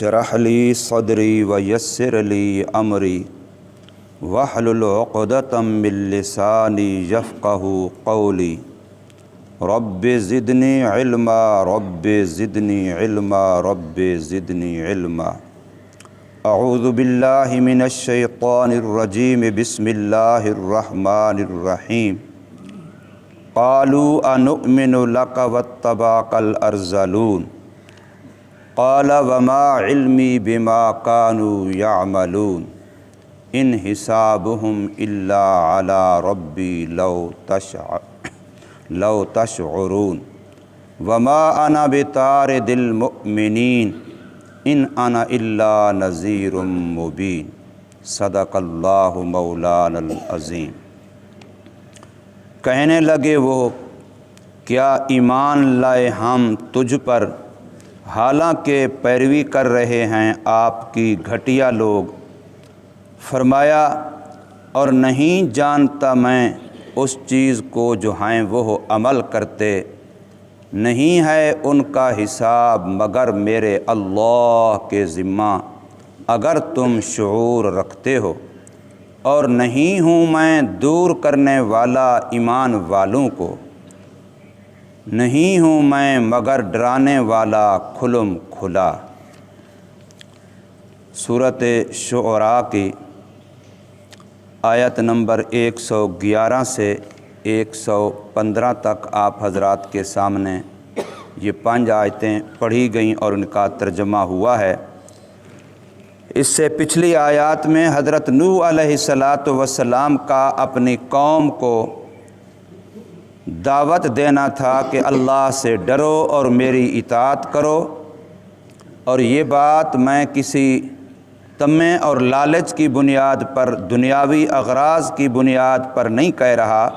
اشرح لی صدری ویسر لی امری واحلل عقدۃ من لسانی یفقہوا قولی رب زدنی علما رب زدنی علما رب زدنی علما۔ اعوذ باللہ من الشیطان الرجیم، بسم اللہ الرحمن الرحیم۔ قالوا انؤمن لک واتبعک الارذلون قال وما علمی بما كانوا يعملون ان حسابهم الا على ربی لو تشعرون وما انا بطارد المؤمنین ان انا الا نذیر مبین۔ صدق اللہ مولانا العظیم۔ کہنے لگے وہ، کیا ایمان لائے ہم تجھ پر، حالانکہ پیروی کر رہے ہیں آپ کی گھٹیا لوگ۔ فرمایا، اور نہیں جانتا میں اس چیز کو جو ہیں وہ عمل کرتے، نہیں ہے ان کا حساب مگر میرے اللہ کے ذمہ اگر تم شعور رکھتے ہو، اور نہیں ہوں میں دور کرنے والا ایمان والوں کو، نہیں ہوں میں مگر ڈرانے والا کھلم کھلا۔ سورۃ شعراء کی آیت نمبر 111 سے 115 تک آپ حضرات کے سامنے یہ 5 آیتیں پڑھی گئیں اور ان کا ترجمہ ہوا ہے۔ اس سے پچھلی آیات میں حضرت نوح علیہ السلام کا اپنی قوم کو دعوت دینا تھا کہ اللہ سے ڈرو اور میری اطاعت کرو، اور یہ بات میں کسی طمع اور لالچ کی بنیاد پر، دنیاوی اغراض کی بنیاد پر نہیں کہہ رہا،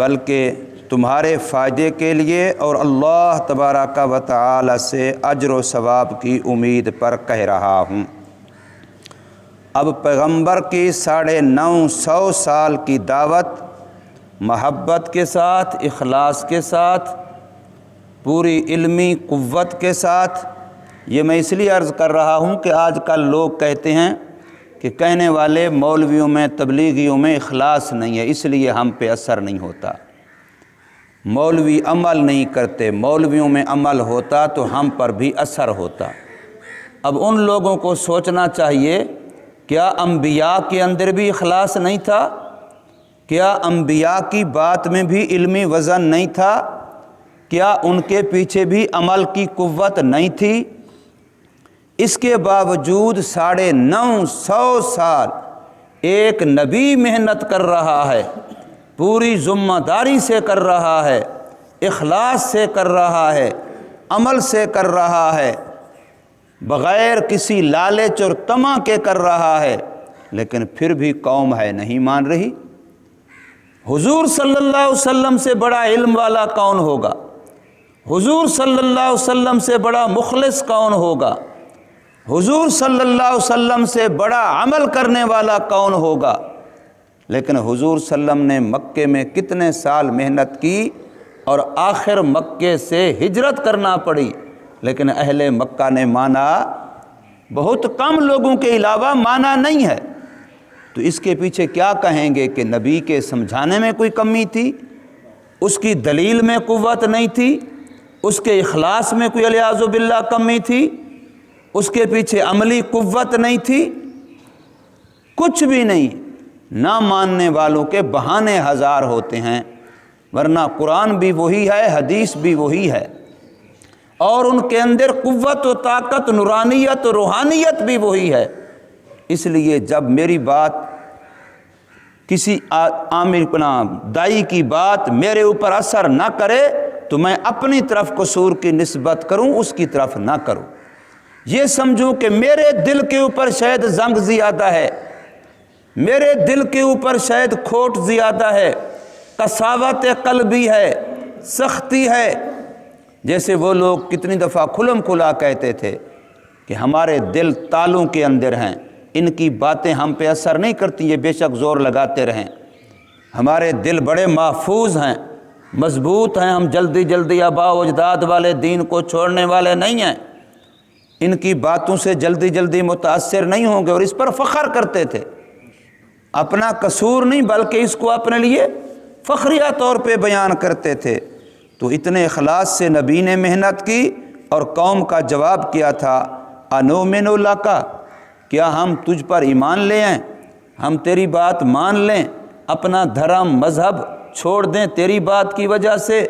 بلکہ تمہارے فائدے کے لیے اور اللہ تبارک و تعالی سے اجر و ثواب کی امید پر کہہ رہا ہوں۔ اب پیغمبر کی 950 سال کی دعوت محبت کے ساتھ، اخلاص کے ساتھ، پوری علمی قوت کے ساتھ، یہ میں اس لیے عرض کر رہا ہوں کہ آج کل لوگ کہتے ہیں کہ کہنے والے مولویوں میں، تبلیغیوں میں اخلاص نہیں ہے، اس لیے ہم پہ اثر نہیں ہوتا، مولوی عمل نہیں کرتے، مولویوں میں عمل ہوتا تو ہم پر بھی اثر ہوتا۔ اب ان لوگوں کو سوچنا چاہیے، کیا انبیاء کے اندر بھی اخلاص نہیں تھا؟ کیا انبیاء کی بات میں بھی علمی وزن نہیں تھا؟ کیا ان کے پیچھے بھی عمل کی قوت نہیں تھی؟ اس کے باوجود 950 سال ایک نبی محنت کر رہا ہے، پوری ذمہ داری سے کر رہا ہے، اخلاص سے کر رہا ہے، عمل سے کر رہا ہے، بغیر کسی لالچ اور طمع کے کر رہا ہے، لیکن پھر بھی قوم ہے نہیں مان رہی۔ حضور صلی اللہ علیہ وسلم سے بڑا علم والا کون ہوگا؟ حضور صلی اللہ علیہ وسلم سے بڑا مخلص کون ہوگا؟ حضور صلی اللہ علیہ وسلم سے بڑا عمل کرنے والا کون ہوگا؟ لیکن حضور صلی اللہ علیہ وسلم نے مکے میں کتنے سال محنت کی اور آخر مکے سے ہجرت کرنا پڑی، لیکن اہل مکہ نے مانا، بہت کم لوگوں کے علاوہ مانا نہیں ہے۔ تو اس کے پیچھے کیا کہیں گے کہ نبی کے سمجھانے میں کوئی کمی تھی، اس کی دلیل میں قوت نہیں تھی، اس کے اخلاص میں کوئی والعیاذ باللہ کمی تھی، اس کے پیچھے عملی قوت نہیں تھی؟ کچھ بھی نہیں۔ نہ ماننے والوں کے بہانے ہزار ہوتے ہیں، ورنہ قرآن بھی وہی ہے، حدیث بھی وہی ہے، اور ان کے اندر قوت و طاقت، نورانیت و روحانیت بھی وہی ہے۔ اس لیے جب میری بات، کسی عامر دائی کی بات میرے اوپر اثر نہ کرے تو میں اپنی طرف قصور کی نسبت کروں، اس کی طرف نہ کروں، یہ سمجھوں کہ میرے دل کے اوپر شاید زنگ زیادہ ہے، میرے دل کے اوپر شاید کھوٹ زیادہ ہے، قساوت قلبی ہے، سختی ہے۔ جیسے وہ لوگ کتنی دفعہ کھلم کھلا کہتے تھے کہ ہمارے دل تالوں کے اندر ہیں، ان کی باتیں ہم پہ اثر نہیں کرتی، یہ بے شک زور لگاتے رہیں، ہمارے دل بڑے محفوظ ہیں، مضبوط ہیں، ہم جلدی جلدی آباء و اجداد والے دین کو چھوڑنے والے نہیں ہیں۔ ان کی باتوں سے جلدی جلدی متاثر نہیں ہوں گے، اور اس پر فخر کرتے تھے، اپنا قصور نہیں بلکہ اس کو اپنے لیے فخریہ طور پہ بیان کرتے تھے۔ تو اتنے اخلاص سے نبی نے محنت کی اور قوم کا جواب کیا تھا، انؤمن لک، کیا ہم تجھ پر ایمان لے آئیں، ہم تیری بات مان لیں، اپنا دھرم مذہب چھوڑ دیں تیری بات کی وجہ سے،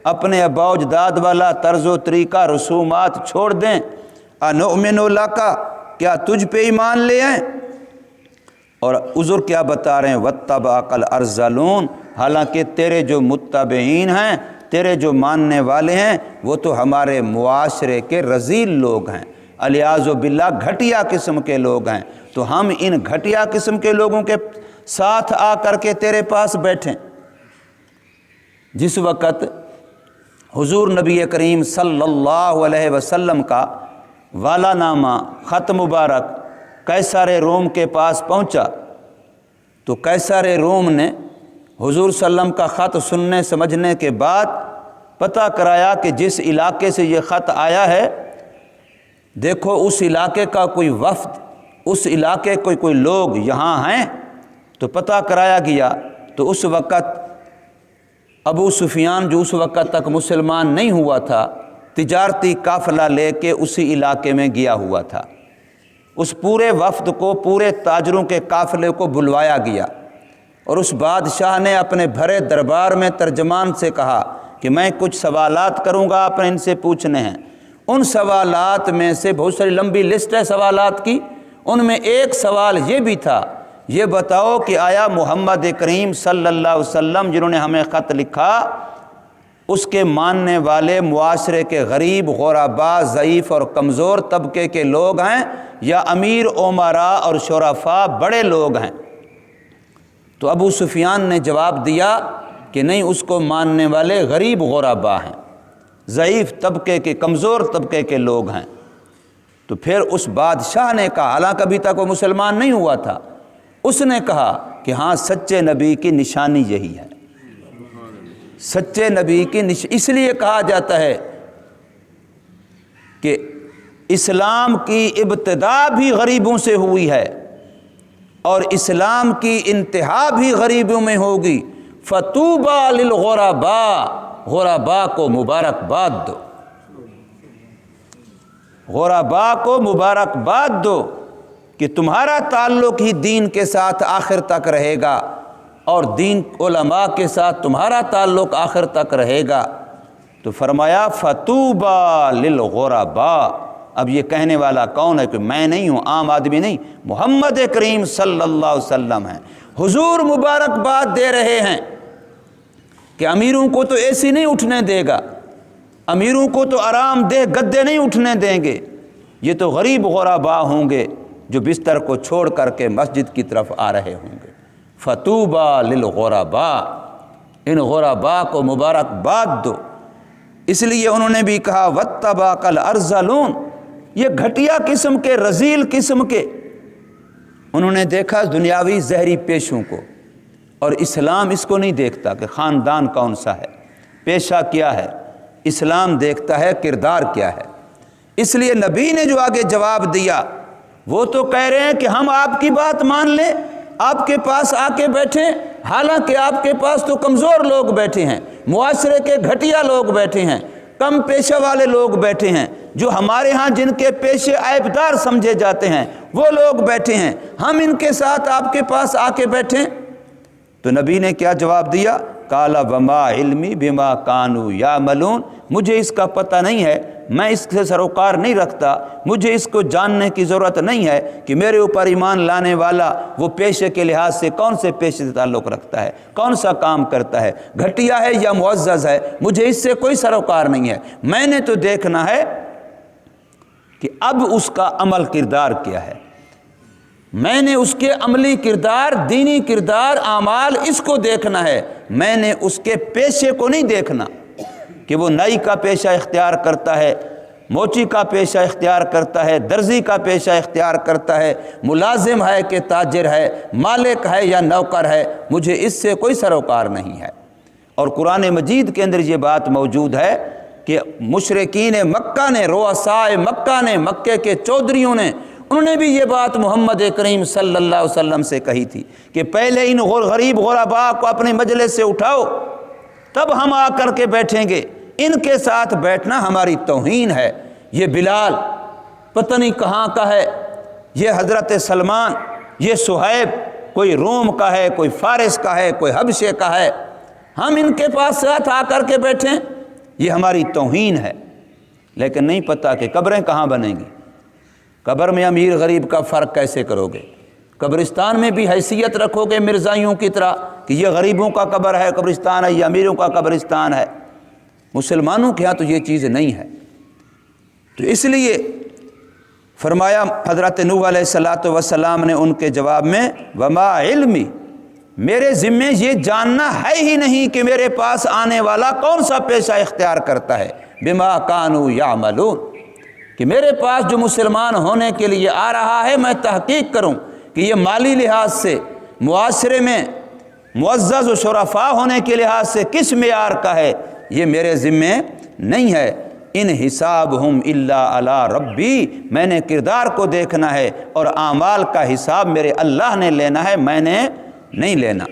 اپنے آباء و اجداد والا طرز و طریقہ رسومات چھوڑ دیں، انؤمن لک، کیا تجھ پہ ایمان لے آئیں؟ اور عذر کیا بتا رہے ہیں، واتبعک الارذلون، حالانکہ تیرے جو متبعین ہیں، تیرے جو ماننے والے ہیں، وہ تو ہمارے معاشرے کے رذیل لوگ ہیں، الیاذ باللہ گھٹیا قسم کے لوگ ہیں، تو ہم ان گھٹیا قسم کے لوگوں کے ساتھ آ کر کے تیرے پاس بیٹھیں۔ جس وقت حضور نبی کریم صلی اللہ علیہ وسلم کا والا نامہ خط مبارک قیصر روم کے پاس پہنچا تو قیصر روم نے حضور صلی اللہ علیہ وسلم کا خط سننے سمجھنے کے بعد پتہ کرایا کہ جس علاقے سے یہ خط آیا ہے، دیکھو اس علاقے کا کوئی وفد، اس علاقے کے کوئی لوگ یہاں ہیں، تو پتہ کرایا گیا تو اس وقت ابو سفیان جو اس وقت تک مسلمان نہیں ہوا تھا، تجارتی قافلہ لے کے اسی علاقے میں گیا ہوا تھا۔ اس پورے وفد کو، پورے تاجروں کے قافلے کو بلوایا گیا، اور اس بادشاہ نے اپنے بھرے دربار میں ترجمان سے کہا کہ میں کچھ سوالات کروں گا، آپ نے ان سے پوچھنے ہیں۔ ان سوالات میں سے بہت ساری لمبی لسٹ ہے سوالات کی، ان میں ایک سوال یہ بھی تھا، یہ بتاؤ کہ آیا محمد کریم صلی اللہ علیہ وسلم جنہوں نے ہمیں خط لکھا، اس کے ماننے والے معاشرے کے غریب، غرباء، ضعیف اور کمزور طبقے کے لوگ ہیں، یا امیر امراء اور شرفاء بڑے لوگ ہیں؟ تو ابو سفیان نے جواب دیا کہ نہیں، اس کو ماننے والے غریب غرباء ہیں، ضعیف طبقے کے، کمزور طبقے کے لوگ ہیں۔ تو پھر اس بادشاہ نے کہا، حالانکہ ابھی تک وہ مسلمان نہیں ہوا تھا، اس نے کہا کہ ہاں سچے نبی کی نشانی یہی ہے، سچے نبی کی اس لیے کہا جاتا ہے کہ اسلام کی ابتدا بھی غریبوں سے ہوئی ہے اور اسلام کی انتہا بھی غریبوں میں ہوگی۔ فطوبی للغرباء، غرباء کو مبارکباد دو، غرباء کو مبارکباد دو کہ تمہارا تعلق ہی دین کے ساتھ آخر تک رہے گا، اور دین علماء کے ساتھ تمہارا تعلق آخر تک رہے گا۔ تو فرمایا فطوبی للغرباء۔ اب یہ کہنے والا کون ہے؟ کہ میں نہیں ہوں، عام آدمی نہیں، محمد کریم صلی اللہ علیہ وسلم ہیں۔ حضور مبارکباد دے رہے ہیں کہ امیروں کو تو ایسی نہیں اٹھنے دے گا، امیروں کو تو آرام دہ گدے نہیں اٹھنے دیں گے، یہ تو غریب غرباء ہوں گے جو بستر کو چھوڑ کر کے مسجد کی طرف آ رہے ہوں گے۔ فطوبی للغرباء، ان غرباء کو مبارکباد دو۔ اس لیے انہوں نے بھی کہا واتبعک الارذلون، یہ گھٹیا قسم کے، رذیل قسم کے، انہوں نے دیکھا دنیاوی زہری پیشوں کو، اور اسلام اس کو نہیں دیکھتا کہ خاندان کون سا ہے، پیشہ کیا ہے، اسلام دیکھتا ہے کردار کیا ہے۔ اس لیے نبی نے جو آگے جواب دیا، وہ تو کہہ رہے ہیں کہ ہم آپ کی بات مان لیں، آپ کے پاس آ کے بیٹھیں، حالانکہ آپ کے پاس تو کمزور لوگ بیٹھے ہیں، معاشرے کے گھٹیا لوگ بیٹھے ہیں، کم پیشہ والے لوگ بیٹھے ہیں، جو ہمارے ہاں جن کے پیشے عیبدار سمجھے جاتے ہیں وہ لوگ بیٹھے ہیں، ہم ان کے ساتھ آپ کے پاس آ کے بیٹھیں۔ تو نبی نے کیا جواب دیا؟ قال وما علمی بما کانوا یعملون، مجھے اس کا پتہ نہیں ہے، میں اس سے سروکار نہیں رکھتا، مجھے اس کو جاننے کی ضرورت نہیں ہے کہ میرے اوپر ایمان لانے والا وہ پیشے کے لحاظ سے کون سے پیشے سے تعلق رکھتا ہے، کون سا کام کرتا ہے، گھٹیا ہے یا معزز ہے، مجھے اس سے کوئی سروکار نہیں ہے۔ میں نے تو دیکھنا ہے کہ اب اس کا عمل کردار کیا ہے، میں نے اس کے عملی کردار، دینی کردار، اعمال، اس کو دیکھنا ہے، میں نے اس کے پیشے کو نہیں دیکھنا کہ وہ نائی کا پیشہ اختیار کرتا ہے، موچی کا پیشہ اختیار کرتا ہے، درزی کا پیشہ اختیار کرتا ہے، ملازم ہے کہ تاجر ہے، مالک ہے یا نوکر ہے، مجھے اس سے کوئی سروکار نہیں ہے۔ اور قرآن مجید کے اندر یہ بات موجود ہے کہ مشرکین مکہ نے، رؤسائے مکہ نے، مکے کے چودھریوں نے، انہوں نے بھی یہ بات محمد کریم صلی اللہ علیہ وسلم سے کہی تھی کہ پہلے ان غریب غرباء کو اپنی مجلس سے اٹھاؤ، تب ہم آ کر کے بیٹھیں گے، ان کے ساتھ بیٹھنا ہماری توہین ہے۔ یہ بلال پتہ نہیں کہاں کا ہے، یہ حضرت سلمان، یہ صہیب کوئی روم کا ہے، کوئی فارس کا ہے، کوئی حبشے کا ہے، ہم ان کے پاس ساتھ آ کر کے بیٹھیں، یہ ہماری توہین ہے۔ لیکن نہیں پتہ کہ قبریں کہاں بنیں گی، قبر میں امیر غریب کا فرق کیسے کرو گے، قبرستان میں بھی حیثیت رکھو گے مرزائیوں کی طرح کہ یہ غریبوں کا قبر ہے قبرستان ہے، یہ امیروں کا قبرستان ہے۔ مسلمانوں کے ہاں تو یہ چیز نہیں ہے۔ تو اس لیے فرمایا حضرت نوح علیہ السلام نے ان کے جواب میں وما علمی، میرے ذمے یہ جاننا ہے ہی نہیں کہ میرے پاس آنے والا کون سا پیشہ اختیار کرتا ہے، بما کانوا یعملون، کہ میرے پاس جو مسلمان ہونے کے لیے آ رہا ہے میں تحقیق کروں کہ یہ مالی لحاظ سے معاشرے میں معزز و شرفاء ہونے کے لحاظ سے کس معیار کا ہے، یہ میرے ذمے نہیں ہے۔ ان حسابہم الا علی ربی، میں نے کردار کو دیکھنا ہے اور اعمال کا حساب میرے اللہ نے لینا ہے، میں نے نہیں لینا۔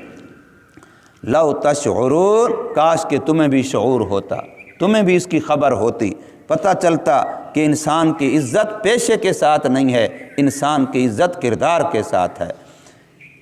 لو تشعرون، کاش کہ تمہیں بھی شعور ہوتا، تمہیں بھی اس کی خبر ہوتی، پتہ چلتا کہ انسان کی عزت پیشے کے ساتھ نہیں ہے، انسان کی عزت کردار کے ساتھ ہے۔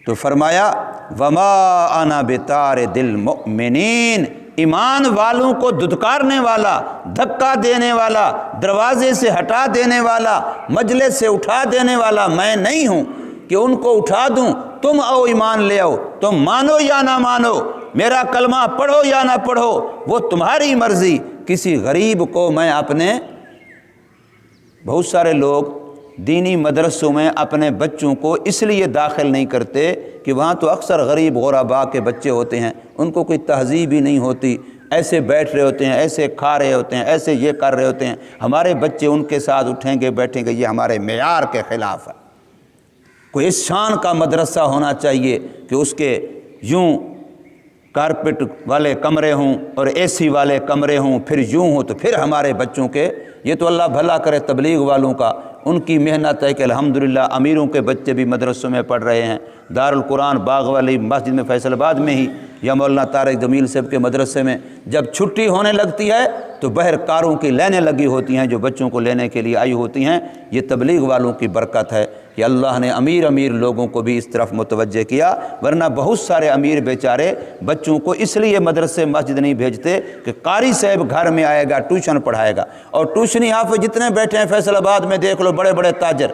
تو فرمایا وما انا بطارد المؤمنین، ایمان والوں کو دھتکارنے والا، دھکا دینے والا، دروازے سے ہٹا دینے والا، مجلس سے اٹھا دینے والا میں نہیں ہوں کہ ان کو اٹھا دوں تم آؤ ایمان لے آؤ، تم مانو یا نہ مانو، میرا کلمہ پڑھو یا نہ پڑھو، وہ تمہاری مرضی۔ کسی غریب کو میں اپنے، بہت سارے لوگ دینی مدرسوں میں اپنے بچوں کو اس لیے داخل نہیں کرتے کہ وہاں تو اکثر غریب غرباء کے بچے ہوتے ہیں، ان کو کوئی تہذیب ہی نہیں ہوتی، ایسے بیٹھ رہے ہوتے ہیں، ایسے کھا رہے ہوتے ہیں، ایسے یہ کر رہے ہوتے ہیں، ہمارے بچے ان کے ساتھ اٹھیں گے بیٹھیں گے، یہ ہمارے معیار کے خلاف ہے۔ کوئی اس شان کا مدرسہ ہونا چاہیے کہ اس کے یوں کارپیٹ والے کمرے ہوں اور اے سی والے کمرے ہوں، پھر یوں ہوں، تو پھر ہمارے بچوں کے، یہ تو اللہ بھلا کرے تبلیغ والوں کا، ان کی محنت ہے کہ الحمدللہ امیروں کے بچے بھی مدرسوں میں پڑھ رہے ہیں۔ دارالقرآن باغ والی مسجد میں فیصل آباد میں ہی یا مولانا طارق جمیل صاحب کے مدرسے میں جب چھٹی ہونے لگتی ہے تو بہر کاروں کی لائنیں لگی ہوتی ہیں جو بچوں کو لینے کے لیے آئی ہوتی ہیں۔ یہ تبلیغ والوں کی برکت ہے کہ اللہ نے امیر لوگوں کو بھی اس طرف متوجہ کیا، ورنہ بہت سارے امیر بیچارے بچوں کو اس لیے مدرسے مسجد نہیں بھیجتے کہ قاری صاحب گھر میں آئے گا ٹیوشن پڑھائے گا، اور ٹیوشنی حافظ جتنے بیٹھے ہیں فیصل آباد میں دیکھ لو، بڑے بڑے تاجر،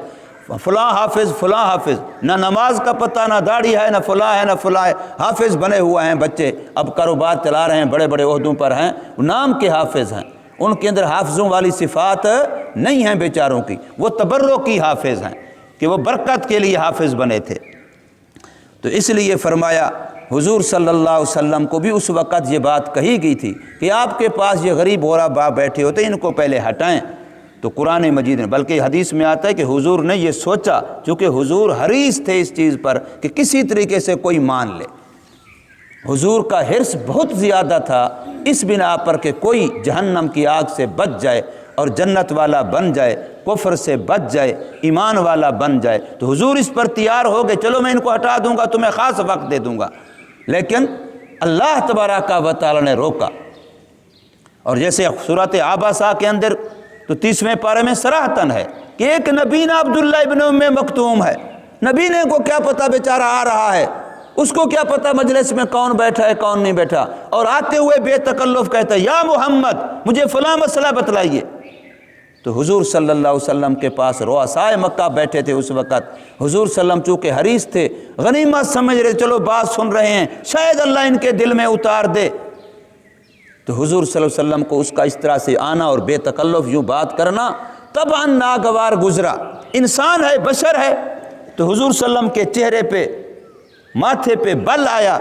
فلاں حافظ، نہ نماز کا پتہ، نہ داڑھی ہے، نہ فلاں ہے، نہ فلاں ہے، حافظ بنے ہوئے ہیں بچے، اب کاروبار چلا رہے ہیں، بڑے بڑے عہدوں پر ہیں، نام کے حافظ ہیں، ان کے اندر حافظوں والی صفات نہیں ہیں بیچاروں کی، وہ تبرکی حافظ ہیں کہ وہ برکت کے لیے حافظ بنے تھے۔ تو اس لیے فرمایا حضور صلی اللہ علیہ وسلم کو بھی اس وقت یہ بات کہی گئی تھی کہ آپ کے پاس یہ غریب غرباء بیٹھے ہوتے ان کو پہلے ہٹائیں۔ تو قرآن مجید نے، بلکہ حدیث میں آتا ہے کہ حضور نے یہ سوچا، چونکہ حضور حریص تھے اس چیز پر کہ کسی طریقے سے کوئی مان لے، حضور کا حرص بہت زیادہ تھا اس بنا پر کہ کوئی جہنم کی آگ سے بچ جائے اور جنت والا بن جائے، کفر سے بچ جائے، ایمان والا بن جائے۔ تو حضور اس پر تیار ہو گئے، چلو میں ان کو ہٹا دوں گا، تمہیں خاص وقت دے دوں گا، لیکن اللہ تبارک و تعالی نے روکا۔ اور جیسے سورۃ عبسہ کے اندر تو 30ویں پارے میں صراحتاً ہے کہ ایک نبینا عبداللہ ابن ام مکتوم ہے، نبی نے کو کیا پتہ بیچارہ آ رہا ہے، اس کو کیا پتہ مجلس میں کون بیٹھا ہے کون نہیں بیٹھا، اور آتے ہوئے بے تکلف کہتا ہے یا محمد مجھے فلاں مسئلہ بتلائیے۔ تو حضور صلی اللہ علیہ وسلم کے پاس رؤسائے مکہ بیٹھے تھے اس وقت، حضور صلی اللہ علیہ وسلم چونکہ حریص تھے، غنیمت سمجھ رہے، چلو بات سن رہے ہیں، شاید اللہ ان کے دل میں اتار دے، تو حضور صلی اللہ علیہ وسلم کو اس کا اس طرح سے آنا اور بے تکلف یوں بات کرنا طبعاً ناگوار گزرا۔ انسان ہے، بشر ہے، تو حضور صلی اللہ علیہ وسلم کے چہرے پہ، ماتھے پہ بل آیا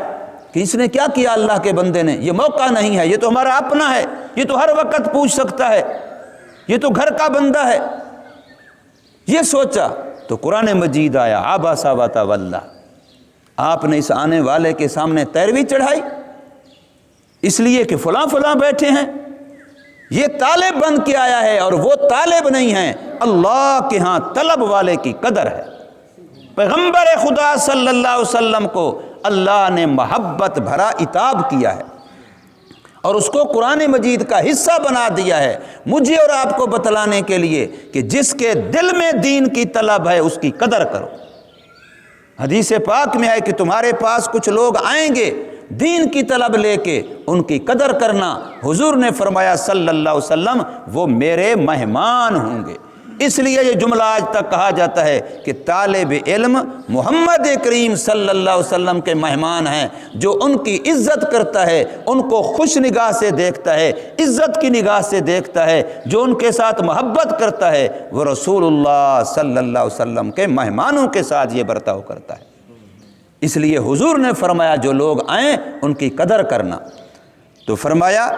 کہ اس نے کیا کیا اللہ کے بندے نے، یہ موقع نہیں ہے، یہ تو ہمارا اپنا ہے، یہ تو ہر وقت پوچھ سکتا ہے، یہ تو گھر کا بندہ ہے۔ یہ سوچا تو قرآن مجید آیا عبس وتولی، آپ نے اس آنے والے کے سامنے پیروی چڑھائی، اس لیے کہ فلاں بیٹھے ہیں، یہ طالب بن کے آیا ہے اور وہ طالب نہیں ہے، اللہ کے ہاں طلب والے کی قدر ہے۔ پیغمبر خدا صلی اللہ علیہ وسلم کو اللہ نے محبت بھرا عتاب کیا ہے اور اس کو قرآن مجید کا حصہ بنا دیا ہے، مجھے اور آپ کو بتلانے کے لیے کہ جس کے دل میں دین کی طلب ہے اس کی قدر کرو۔ حدیث پاک میں ہے کہ تمہارے پاس کچھ لوگ آئیں گے دین کی طلب لے کے، ان کی قدر کرنا۔ حضور نے فرمایا صلی اللہ علیہ وسلم وہ میرے مہمان ہوں گے۔ اس لیے یہ جملہ آج تک کہا جاتا ہے کہ طالب علم محمد کریم صلی اللہ علیہ وسلم کے مہمان ہیں، جو ان کی عزت کرتا ہے، ان کو خوش نگاہ سے دیکھتا ہے، عزت کی نگاہ سے دیکھتا ہے، جو ان کے ساتھ محبت کرتا ہے، وہ رسول اللہ صلی اللہ علیہ وسلم کے مہمانوں کے ساتھ یہ برتاؤ کرتا ہے۔ اس لیے حضور نے فرمایا جو لوگ آئیں ان کی قدر کرنا۔ تو فرمایا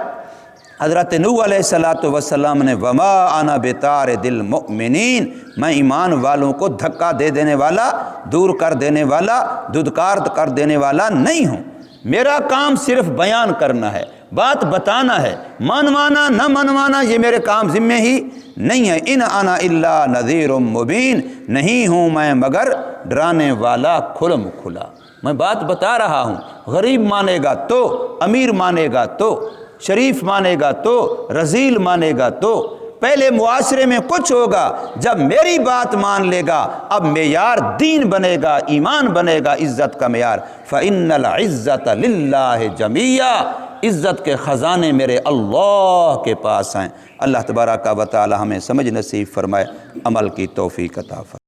حضرت نوح علیہ السلام نے وما انا بطارد المؤمنین، میں ایمان والوں کو دھکا دے دینے والا، دور کر دینے والا، دھدکار کر دینے والا نہیں ہوں۔ میرا کام صرف بیان کرنا ہے، بات بتانا ہے، منوانا نہ منوانا یہ میرے کام ذمہ ہی نہیں ہے۔ ان انا الا نذیر مبین، نہیں ہوں میں مگر ڈرانے والا کھلم کھلا۔ میں بات بتا رہا ہوں، غریب مانے گا تو، امیر مانے گا تو، شریف مانے گا تو، رذیل مانے گا تو، پہلے معاشرے میں کچھ ہوگا، جب میری بات مان لے گا اب معیار دین بنے گا، ایمان بنے گا، عزت کا معیار۔ فَإِنَّ الْعِزَّةَ لِلَّهِ جَمِيعًا، عزت کے خزانے میرے اللہ کے پاس ہیں۔ اللہ تبارک و تعالی ہمیں سمجھ نصیب فرمائے، عمل کی توفیق عطا فرمائے۔